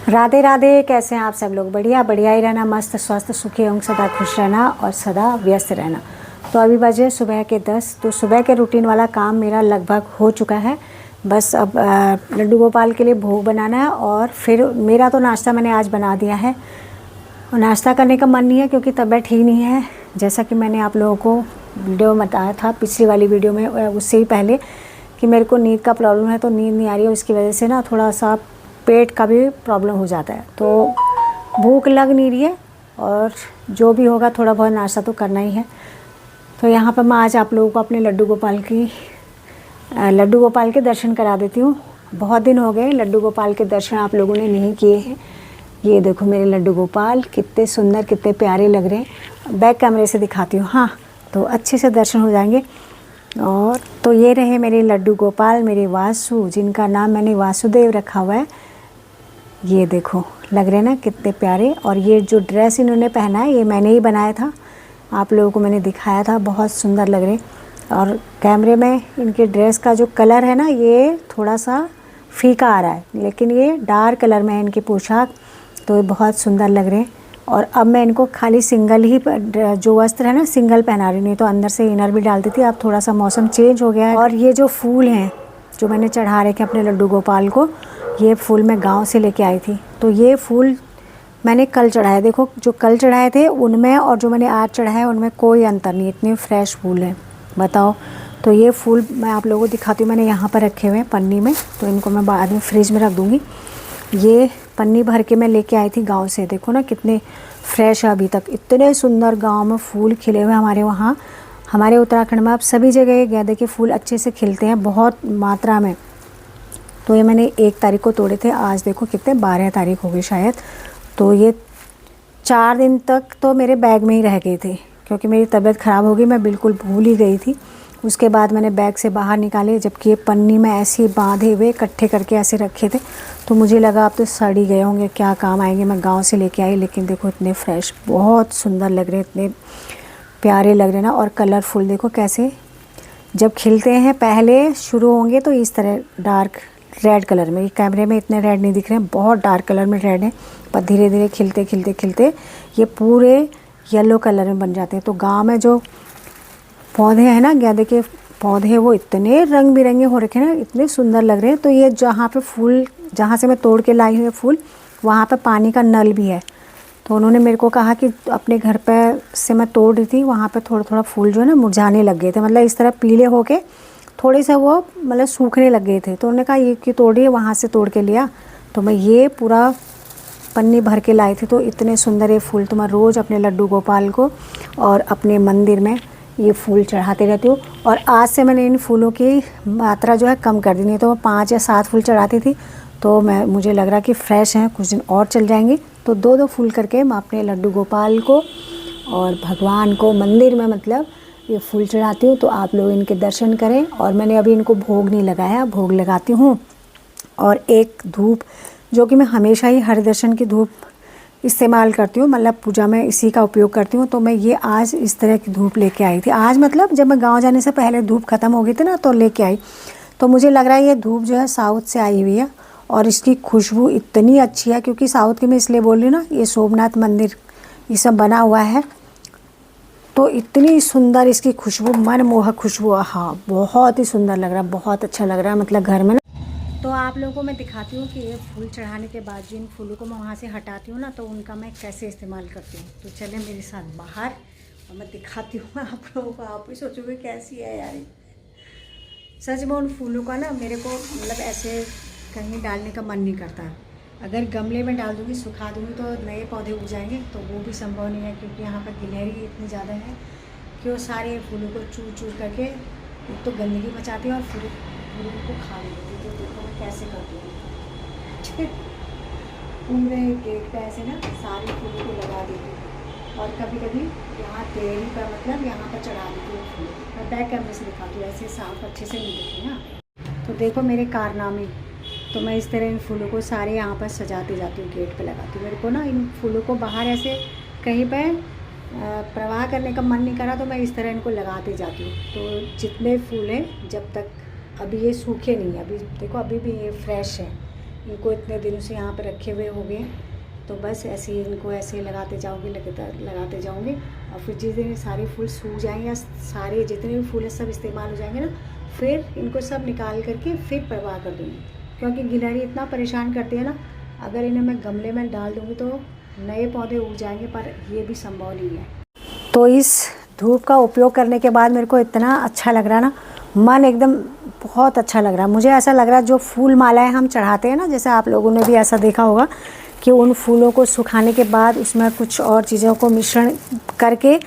राधे राधे। कैसे हैं आप सब लोग? बढ़िया बढ़िया ही रहना, मस्त स्वस्थ सुखी एवं सदा खुश रहना और सदा व्यस्त रहना। तो अभी बजे सुबह के 10। तो सुबह के रूटीन वाला काम मेरा लगभग हो चुका है। बस अब लड्डू गोपाल के लिए भोग बनाना है और फिर मेरा तो नाश्ता मैंने आज बना दिया है। और नाश्ता करने का मन नहीं है क्योंकि तबीयत ठीक नहीं है। जैसा कि मैंने आप लोगों को वीडियो में बताया था, पिछली वाली वीडियो में, उससे ही पहले, कि मेरे को नींद का प्रॉब्लम है। तो नींद नहीं आ रही है, उसकी वजह से ना थोड़ा सा पेट का भी प्रॉब्लम हो जाता है। तो भूख लग नहीं रही है और जो भी होगा थोड़ा बहुत नाश्ता तो करना ही है। तो यहाँ पर मैं आज आप लोगों को अपने लड्डू गोपाल के दर्शन करा देती हूँ। बहुत दिन हो गए लड्डू गोपाल के दर्शन आप लोगों ने नहीं किए हैं। ये देखो मेरे लड्डू गोपाल कितने सुंदर, कितने प्यारे लग रहे हैं। बैक कैमरे से दिखाती हूँ, हाँ, तो अच्छे से दर्शन हो जाएंगे। और तो ये रहे मेरे लड्डू गोपाल, मेरे वासु, जिनका नाम मैंने वासुदेव रखा हुआ है। ये देखो लग रहे हैं ना कितने प्यारे। और ये जो ड्रेस इन्होंने पहना है ये मैंने ही बनाया था, आप लोगों को मैंने दिखाया था, बहुत सुंदर लग रहे। और कैमरे में इनके ड्रेस का जो कलर है ना ये थोड़ा सा फीका आ रहा है, लेकिन ये डार्क कलर में है इनकी पोशाक, तो ये बहुत सुंदर लग रहे हैं। और अब मैं इनको खाली सिंगल ही जो वस्त्र है ना सिंगल पहना रही, नहीं तो अंदर से इनर भी डालती थी। अब थोड़ा सा मौसम चेंज हो गया है। और ये जो फूल हैं जो मैंने चढ़ा रखे अपने लड्डू गोपाल को, ये फूल मैं गांव से लेके आई थी। तो ये फूल मैंने कल चढ़ाए, देखो जो कल चढ़ाए थे उनमें और जो मैंने आज चढ़ाए उनमें कोई अंतर नहीं, इतने फ्रेश फूल हैं, बताओ। तो ये फूल मैं आप लोगों को दिखाती हूँ, मैंने यहाँ पर रखे हुए हैं पन्नी में, तो इनको मैं बाद में फ्रिज में रख दूँगी। ये पन्नी भर के मैं लेके आई थी गांव से, देखो ना कितने फ्रेश है अभी तक। इतने सुंदर गांव में फूल खिले हुए हमारे वहाँ, हमारे उत्तराखंड में अब सभी जगह गेंदे के फूल अच्छे से खिलते हैं, बहुत मात्रा में। तो ये मैंने 1 तारीख को तोड़े थे, आज देखो कितने 12 तारीख हो गई शायद। तो ये 4 दिन तक तो मेरे बैग में ही रह गए थे क्योंकि मेरी तबीयत ख़राब हो गई, मैं बिल्कुल भूल ही गई थी। उसके बाद मैंने बैग से बाहर निकाले, जबकि ये पन्नी में ऐसे बांधे हुए इकट्ठे करके ऐसे रखे थे। तो मुझे लगा अब तो सड़ ही गए होंगे, क्या काम आएंगे, मैं गांव से लेके आई। लेकिन देखो इतने फ्रेश, बहुत सुंदर लग रहे, इतने प्यारे लग रहे ना। और कलरफुल देखो कैसे जब खिलते हैं, पहले शुरू होंगे तो इस तरह डार्क रेड कलर में, कैमरे में इतने रेड नहीं दिख रहे हैं, बहुत डार्क कलर में रेड है, पर धीरे धीरे खिलते खिलते खिलते ये पूरे येलो कलर में बन जाते हैं। तो गांव में जो पौधे हैं ना, गेंदे के पौधे, वो इतने रंग बिरंगे हो रखे हैं ना, इतने सुंदर लग रहे हैं। तो ये जहाँ पे फूल, जहाँ से मैं तोड़ के लाई हुई फूल, वहाँ पे पानी का नल भी है। तो उन्होंने मेरे को कहा कि अपने घर पे से मैं तोड़ रही थी, वहाँ पे थोड़ा थोड़ा फूल जो है ना मुरझाने लग गए थे, मतलब इस तरह पीले होके थोड़े से वो मतलब सूखने लग गए थे। तो उन्होंने कहा ये क्यों तोड़ रही है, वहाँ से तोड़ के लिया। तो मैं ये पूरा पन्नी भर के लाई थी। तो इतने सुंदर ये फूल तो मैं रोज़ अपने लड्डू गोपाल को और अपने मंदिर में ये फूल चढ़ाते रहती हूँ। और आज से मैंने इन फूलों की मात्रा जो है कम कर दी, नहीं तो मैं 5 या 7 फूल चढ़ाती थी। तो मुझे लग रहा कि फ्रेश हैं, कुछ दिन और चल जाएंगे। तो 2-2 फूल करके मैं अपने लड्डू गोपाल को और भगवान को मंदिर में मतलब ये फूल चढ़ाती हूँ। तो आप लोग इनके दर्शन करें। और मैंने अभी इनको भोग नहीं लगाया, भोग लगाती हूँ। और एक धूप जो कि मैं हमेशा ही हर दर्शन की धूप इस्तेमाल करती हूँ, मतलब पूजा में इसी का उपयोग करती हूँ। तो मैं ये आज इस तरह की धूप लेके आई थी। आज मतलब जब मैं गांव जाने से पहले धूप ख़त्म हो गई थी ना, तो लेके आई। तो मुझे लग रहा है ये धूप जो है साउथ से आई हुई है और इसकी खुशबू इतनी अच्छी है, क्योंकि साउथ की मैं इसलिए बोल रही हूँ ना, ये सोमनाथ मंदिर ये सब बना हुआ है, तो इतनी सुंदर इसकी खुशबू, मनमोहक खुशबू, हाँ बहुत ही सुंदर लग रहा है, बहुत अच्छा लग रहा है मतलब घर में ना। तो आप लोगों को मैं दिखाती हूँ कि ये फूल चढ़ाने के बाद जिन फूलों को मैं वहाँ से हटाती हूँ ना, तो उनका मैं कैसे इस्तेमाल करती हूँ। तो चले मेरे साथ बाहर और मैं दिखाती हूँ आप लोगों को। आप ही सोचोगे कैसी है यार, सच में उन फूलों का ना मेरे को मतलब ऐसे कहीं डालने का मन नहीं करता। अगर गमले में डाल दूँगी, सुखा दूँगी तो नए पौधे उग जाएंगे, तो वो भी संभव नहीं है क्योंकि यहाँ पर गिलहरी इतनी ज़्यादा है कि वो सारे फूलों को चूर चूर करके एक तो गंदगी मचाती है और फिर फूलों को खा लेती है। तो देखो मैं कैसे करती हूँ, पूरे गेट पे ऐसे ना सारे फूलों को लगा देती हूँ और कभी कभी यहाँ टेरी पर मतलब यहाँ पर चढ़ा देती हूँ फूल। मैं बैक कैमरे से दिखाती हूँ, ऐसे साफ अच्छे से नहीं दिखती ना। तो देखो मेरे कारनामे, तो मैं इस तरह इन फूलों को सारे यहाँ पर सजाते जाती हूँ, गेट पे लगाती हूँ। मेरे को ना इन फूलों को बाहर ऐसे कहीं पे प्रवाह करने का मन नहीं करा, तो मैं इस तरह इनको लगाते जाती हूँ। तो जितने फूल हैं, जब तक अभी ये सूखे नहीं, अभी देखो अभी भी ये फ्रेश है, इनको इतने दिनों से यहाँ पे रखे हुए हो गए, तो बस ऐसे ही इनको ऐसे लगाते जाऊँगी और फिर जिस दिन सारे फूल सूख जाएंगे या सारे जितने भी फूल हैं सब इस्तेमाल हो जाएंगे ना, फिर इनको सब निकाल करके फिर परवाह कर दूँगी। क्योंकि गिलहरी इतना परेशान करती है ना, अगर इन्हें मैं गमले में डाल दूँगी तो नए पौधे उग जाएंगे, पर ये भी संभव नहीं है। तो इस धूप का उपयोग करने के बाद मेरे को इतना अच्छा लग रहा ना, मन एकदम बहुत अच्छा लग रहा। मुझे ऐसा लग रहा जो फूल मालाएं हम चढ़ाते हैं ना, जैसे आप लोगों ने भी ऐसा देखा होगा कि उन फूलों को सुखाने के बाद उसमें कुछ और चीज़ों को मिश्रण करके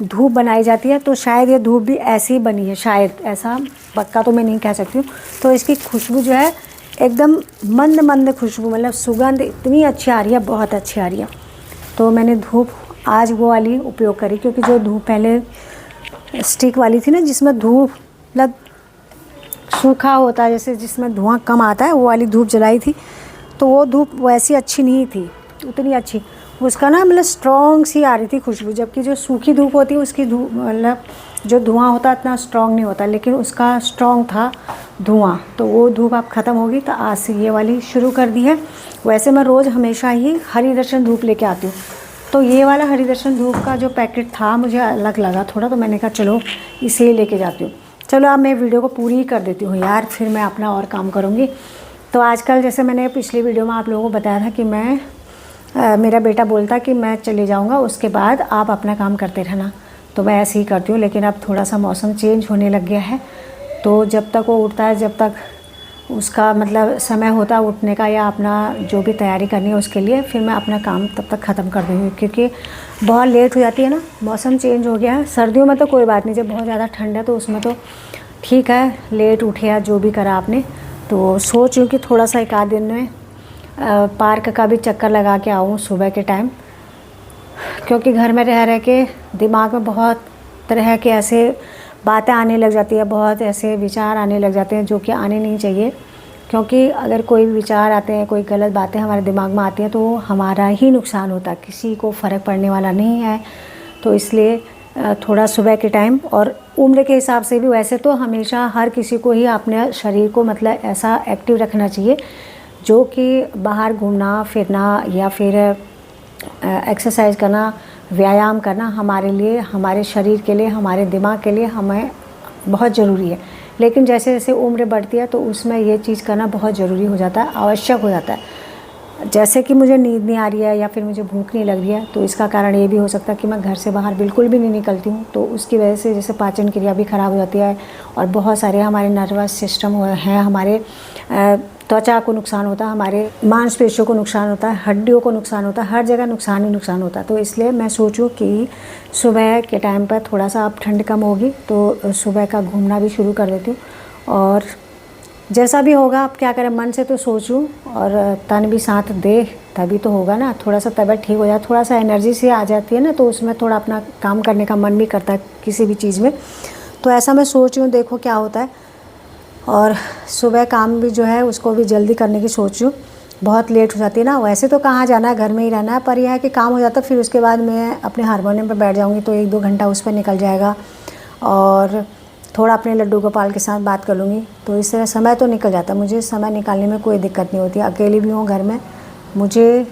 धूप बनाई जाती है, तो शायद ये धूप भी ऐसी ही बनी है, शायद, ऐसा पक्का तो मैं नहीं कह सकती हूँ। तो इसकी खुशबू जो है एकदम मंद मंद खुशबू, मतलब सुगंध इतनी अच्छी आ रही है, बहुत अच्छी आ रही है। तो मैंने धूप आज वो वाली उपयोग करी, क्योंकि जो धूप पहले स्टिक वाली थी ना, जिसमें धूप मतलब सूखा होता है, जैसे जिसमें धुआं कम आता है, वो वाली धूप जलाई थी, तो वो धूप वैसी अच्छी नहीं थी, उतनी अच्छी। उसका ना मतलब स्ट्रॉन्ग सी आ रही थी खुशबू, जबकि जो सूखी धूप होती है उसकी धूप मतलब जो धुआं होता है इतना स्ट्रॉन्ग नहीं होता, लेकिन उसका स्ट्रॉन्ग था धुआं। तो वो धूप अब ख़त्म होगी, तो आज से ये वाली शुरू कर दी है। वैसे मैं रोज़ हमेशा ही हरी दर्शन धूप लेके आती हूँ, तो ये वाला हरी दर्शन धूप का जो पैकेट था मुझे अलग लगा थोड़ा, तो मैंने कहा चलो इसे ही लेके जाती हूँ। चलो अब मैं वीडियो को पूरी ही कर देती हूँ यार, फिर मैं अपना और काम करूँगी। तो आजकल जैसे मैंने पिछली वीडियो में आप लोगों को बताया था कि मेरा बेटा बोलता कि मैं चले जाऊँगा, उसके बाद आप अपना काम करते रहना, तो मैं ऐसे ही करती हूँ। लेकिन अब थोड़ा सा मौसम चेंज होने लग गया है, तो जब तक वो उठता है, जब तक उसका मतलब समय होता है उठने का या अपना जो भी तैयारी करनी है उसके लिए, फिर मैं अपना काम तब तक ख़त्म कर दूँगी, क्योंकि बहुत लेट हो जाती है ना, मौसम चेंज हो गया है। सर्दियों में तो कोई बात नहीं, जब बहुत ज़्यादा ठंड है तो उसमें तो ठीक है, लेट उठे या जो भी करा आपने। तो सोच रही हूँ कि थोड़ा सा एक आध दिन में पार्क का भी चक्कर लगा के आऊँ सुबह के टाइम, क्योंकि घर में रह के दिमाग में बहुत तरह के ऐसे बातें आने लग जाती है, बहुत ऐसे विचार आने लग जाते हैं जो कि आने नहीं चाहिए। क्योंकि अगर कोई विचार आते हैं, कोई गलत बातें हमारे दिमाग में आती हैं, तो हमारा ही नुकसान होता है, किसी को फ़र्क पड़ने वाला नहीं है। तो इसलिए थोड़ा सुबह के टाइम, और उम्र के हिसाब से भी वैसे तो हमेशा हर किसी को ही अपने शरीर को मतलब ऐसा एक्टिव रखना चाहिए, जो कि बाहर घूमना फिरना या फिर एक्सरसाइज करना, व्यायाम करना हमारे लिए, हमारे शरीर के लिए, हमारे दिमाग के लिए हमें बहुत ज़रूरी है। लेकिन जैसे जैसे उम्र बढ़ती है तो उसमें ये चीज़ करना बहुत ज़रूरी हो जाता है, आवश्यक हो जाता है। जैसे कि मुझे नींद नहीं आ रही है या फिर मुझे भूख नहीं लग रही है, तो इसका कारण ये भी हो सकता है कि मैं घर से बाहर बिल्कुल भी नहीं निकलती हूँ, तो उसकी वजह से जैसे पाचन क्रिया भी ख़राब हो जाती है, और बहुत सारे हमारे नर्वस सिस्टम हैं, हमारे त्वचा को नुकसान होता है, हमारे मांसपेशियों को नुकसान होता है, हड्डियों को नुकसान होता है, हर जगह नुकसान ही नुकसान होता है। तो इसलिए मैं सोचूं कि सुबह के टाइम पर थोड़ा सा अब ठंड कम होगी तो सुबह का घूमना भी शुरू कर देती हूँ, और जैसा भी होगा अब क्या करें, मन से तो सोचूं और तन भी साथ दे, तभी तो होगा ना। थोड़ा सा तबीयत ठीक हो जाए, थोड़ा सा एनर्जी से आ जाती है ना, तो उसमें थोड़ा अपना काम करने का मन भी करता है किसी भी चीज़ में। तो ऐसा मैं सोच रही हूँ, देखो क्या होता है। और सुबह काम भी जो है उसको भी जल्दी करने की सोच रही हूँ, बहुत लेट हो जाती है ना। वैसे तो कहाँ जाना है, घर में ही रहना है, पर यह है कि काम हो जाता है, फिर उसके बाद मैं अपने हारमोनियम पर बैठ जाऊँगी तो 1-2 घंटा उस पर निकल जाएगा, और थोड़ा अपने लड्डू गोपाल के साथ बात कर लूँगी। तो इस तरह समय तो निकल जाता है, मुझे समय निकालने में कोई दिक्कत नहीं होती। अकेली भी हूँ घर में, मुझे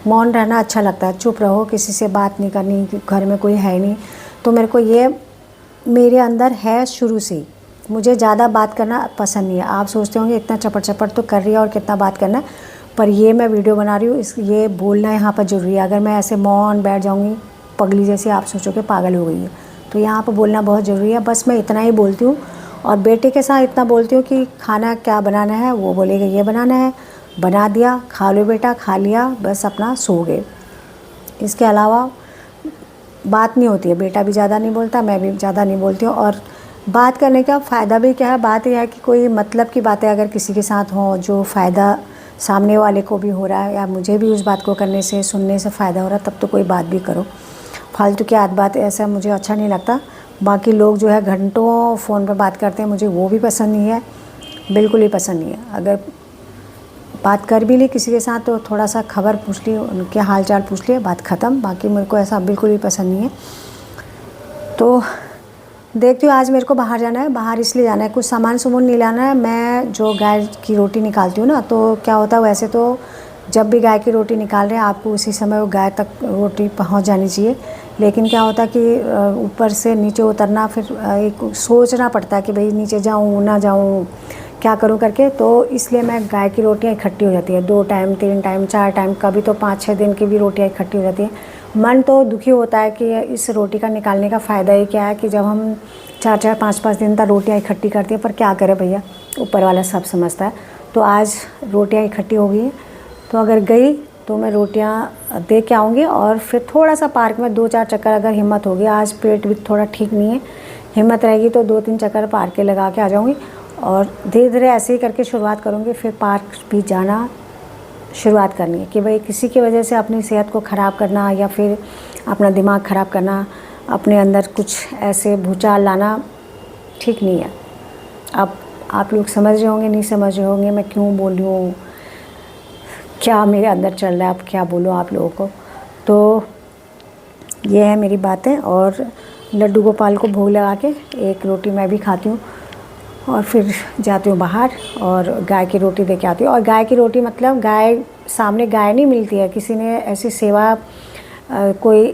मौन रहना अच्छा लगता है, चुप रहो, किसी से बात नहीं करनी, घर में कोई है नहीं। तो मेरे को ये मेरे अंदर है शुरू से ही, मुझे ज़्यादा बात करना पसंद नहीं है। आप सोचते होंगे इतना चपट चपट तो कर रही है और कितना बात करना है, पर ये मैं वीडियो बना रही हूँ, ये बोलना यहाँ पर ज़रूरी है। अगर मैं ऐसे मौन बैठ जाऊँगी पगली जैसे, आप सोचोगे पागल हो गई है, तो यहाँ पर बोलना बहुत ज़रूरी है। बस मैं इतना ही बोलती हूँ, और बेटे के साथ इतना बोलती हूँ कि खाना क्या बनाना है, वो बोलेगा ये बनाना है, बना दिया, खा लो बेटा, खा लिया, बस अपना सो गए। इसके अलावा बात नहीं होती है। बेटा भी ज़्यादा नहीं बोलता, मैं भी ज़्यादा नहीं बोलती हूँ। और बात करने का फ़ायदा भी क्या है, बात यह है कि कोई मतलब की बातें अगर किसी के साथ हों, जो फ़ायदा सामने वाले को भी हो रहा है या मुझे भी उस बात को करने से, सुनने से फ़ायदा हो रहा है, तब तो कोई बात भी करो। फालतू की बात ऐसा मुझे अच्छा नहीं लगता। बाकी लोग जो है घंटों फ़ोन पर बात करते हैं, मुझे वो भी पसंद नहीं है, बिल्कुल ही पसंद नहीं है। अगर बात कर भी ली किसी के साथ तो थोड़ा सा खबर पूछ ली, उनके हाल चाल पूछ लिए, बात ख़त्म। बाकी मेरे को ऐसा बिल्कुल भी पसंद नहीं है। तो देखती हूँ आज मेरे को बाहर जाना है, बाहर इसलिए जाना है, कुछ सामान सुमन नहीं लाना है। मैं जो गाय की रोटी निकालती हूँ ना, तो क्या होता है, वैसे तो जब भी गाय की रोटी निकाल रहे हैं आपको उसी समय वो गाय तक रोटी पहुँच जानी चाहिए, लेकिन क्या होता है कि ऊपर से नीचे उतरना, फिर एक सोचना पड़ता है कि भाई नीचे जाऊँ ना जाऊँ, क्या करूँ करके। तो इसलिए मैं गाय की रोटियाँ इकट्ठी हो जाती है, 2 टाइम 3 टाइम 4 टाइम, कभी तो 5-6 दिन की भी रोटियाँ इकट्ठी हो जाती है। मन तो दुखी होता है कि इस रोटी का निकालने का फ़ायदा ही क्या है कि जब हम 4-4 5-5 दिन तक रोटियाँ इकट्ठी करती हैं, पर क्या करें भैया, ऊपर वाला सब समझता है। तो आज रोटियाँ इकट्ठी हो गई हैं, तो अगर गई तो मैं रोटियाँ दे के आऊँगी और फिर थोड़ा सा पार्क में 2-4 चक्कर, अगर हिम्मत होगी, आज पेट भी थोड़ा ठीक नहीं है, हिम्मत रहेगी तो 2-3 चक्कर पार्क के लगा के आ जाऊँगी और धीरे धीरे ऐसे ही करके शुरुआत करूँगी। फिर पार्क भी जाना शुरुआत करनी है कि भाई किसी की वजह से अपनी सेहत को ख़राब करना या फिर अपना दिमाग ख़राब करना, अपने अंदर कुछ ऐसे भूचाल लाना ठीक नहीं है। अब आप लोग समझ रहे होंगे, नहीं समझ रहे होंगे मैं क्यों बोल रही हूँ, क्या मेरे अंदर चल रहा है, अब क्या बोलूँ आप लोगों को। तो ये है मेरी बातें। और लड्डू गोपाल को भोग लगा के एक रोटी मैं भी खाती हूँ और फिर जाती हूँ बाहर और गाय की रोटी दे के आती हूँ। और गाय की रोटी मतलब गाय सामने गाय नहीं मिलती है, किसी ने ऐसी सेवा कोई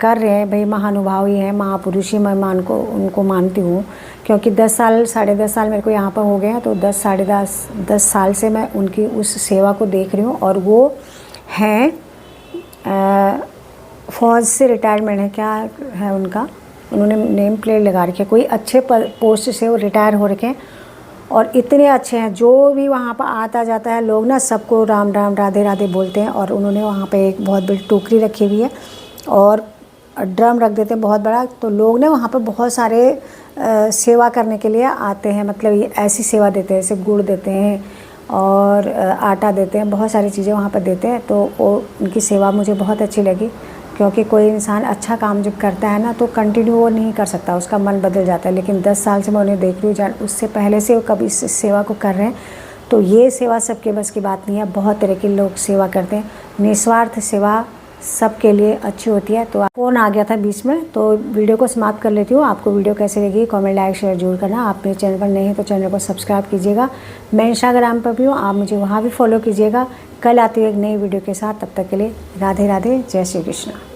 कर रहे हैं, भाई महानुभाव ही हैं, महापुरुष ही मैं उनको मानती हूँ, क्योंकि 10 साल 10.5 साल मेरे को यहाँ पर हो गए हैं। तो 10 साल से मैं उनकी उस सेवा को देख रही हूँ। और वो हैं फ़ौज से रिटायरमेंट है, क्या है उनका, उन्होंने नेम प्लेट लगा रखी है, कोई अच्छे पोस्ट से वो रिटायर हो रखे हैं और इतने अच्छे हैं। जो भी वहाँ पर आता जाता है लोग ना, सबको राम राम राधे राधे बोलते हैं। और उन्होंने वहाँ पे एक बहुत बड़ी टोकरी रखी हुई है और ड्रम रख देते हैं बहुत बड़ा। तो लोग ना वहाँ पे बहुत सारे सेवा करने के लिए आते हैं, मतलब ये ऐसी सेवा देते हैं, जैसे गुड़ देते हैं और आटा देते हैं, बहुत सारी चीज़ें वहाँ पर देते हैं। तो वो उनकी सेवा मुझे बहुत अच्छी लगी, क्योंकि कोई इंसान अच्छा काम जब करता है ना तो कंटिन्यू वो नहीं कर सकता, उसका मन बदल जाता है। लेकिन 10 साल से मैं उन्हें देख रही हूँ, उससे पहले से वो कभी इस सेवा को कर रहे हैं। तो ये सेवा सबके बस की बात नहीं है, बहुत तरह के लोग सेवा करते हैं, निस्वार्थ सेवा सबके लिए अच्छी होती है। तो फ़ोन आ गया था बीच में, तो वीडियो को समाप्त कर लेती हूँ। आपको वीडियो कैसी लगी कमेंट लाइक शेयर जरूर करना। आप मेरे चैनल पर नए हैं तो चैनल को सब्सक्राइब कीजिएगा। मैं इंस्टाग्राम पर भी हूँ, आप मुझे वहाँ भी फॉलो कीजिएगा। कल आती है एक नई वीडियो के साथ, तब तक के लिए राधे राधे, जय श्री कृष्ण।